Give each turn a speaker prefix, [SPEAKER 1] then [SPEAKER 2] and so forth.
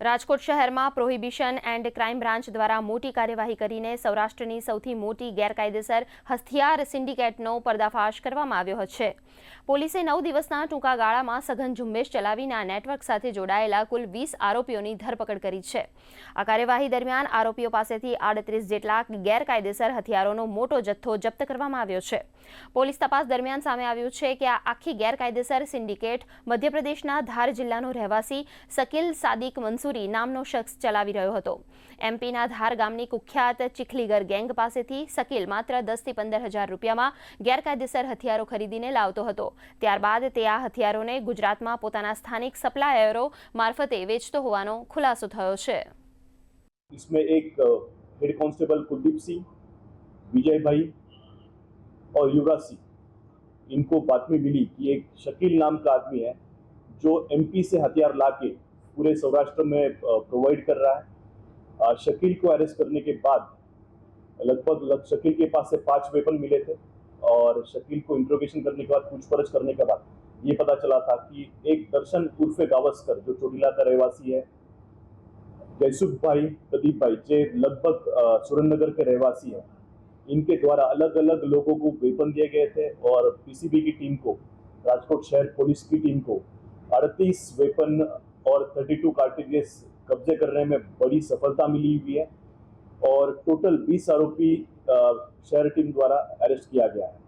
[SPEAKER 1] રાજકોટ શહેરમાં prohibition and crime branch દ્વારા મોટી કાર્યવાહી કરીને સૌરાષ્ટ્રની સૌથી મોટી ગેરકાયદેસર હથિયાર સિન્ડિકેટનો પર્દાફાશ કરવામાં આવ્યો છે। પોલીસે 9 દિવસના ટૂંકા ગાળામાં સઘન ઝુંબેશ ચલાવીને આ નેટવર્ક સાથે જોડાયેલા કુલ 20 આરોપીઓની ધરપકડ કરી છે। આ કાર્યવાહી દરમિયાન આરોપીઓ પાસેથી 38 જેટલા ગેરકાયદેસર હથિયારોનો મોટો જથ્થો જપ્ત કરવામાં આવ્યો છે। પોલીસ તપાસ દરમિયાન સામે આવ્યું છે કે આ આખી ગેરકાયદેસર સિન્ડિકેટ મધ્યપ્રદેશના ધાર જિલ્લાનો રહેવાસી શકીલ સાદિક મંસૂરી નામનો શખ્સ ચલાવી રહ્યો હતો। એમપીના ધાર ગામની કુખ્યાત ચીખલીગર ગેંગ પાસેથી શકીલ માત્ર 10 થી 15 હજાર રૂપિયામાં ગેરકાયદેસર હથિયારો ખરીદીને લાવતો હતો। ત્યારબાદ તે આ હથિયારોને ગુજરાતમાં પોતાના સ્થાનિક સપ્લાયરો મારફતે વેચતો હોવાનો ખુલાસો થયો છે।
[SPEAKER 2] इसमें एक हेड कांस्टेबल कुलदीप सिंह, विजय भाई और युवराज सिंह, इनको बातमी मिली कि एक शकील नाम का आदमी है जो एमपी से हथियार लाके पूरे सौराष्ट्र में प्रोवाइड कर रहा है। शकील को अरेस्ट करने के बाद लगभग शकील के पास से 5 वेपन मिले थे और शकील को इंट्रोगेशन करने के बाद पूछपरछ करने के बाद ये पता चला था कि एक दर्शन उर्फे गावस्कर जो चोटीला का रहवासी है, जयसुख भाई, प्रदीप भाई जो लगभग सुरेंद्रनगर के रहवासी हैं, इनके द्वारा अलग अलग लोगों को वेपन दिए गए थे और पीसीबी की टीम को, राजकोट शहर पुलिस की टीम को 38 वेपन और 32 कार्ट्रिजेस कब्जे करने में बड़ी सफलता मिली हुई है और टोटल 20 आरोपी शहर टीम द्वारा अरेस्ट किया गया है।